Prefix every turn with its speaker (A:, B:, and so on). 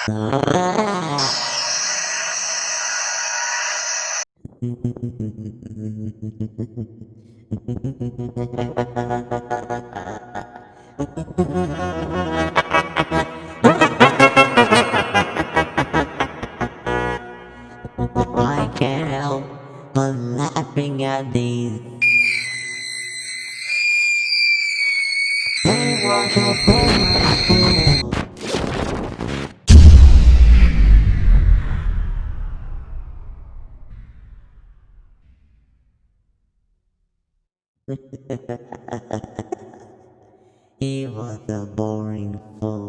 A: I can't help but laughing at these. They was a fool. He was a boring fool.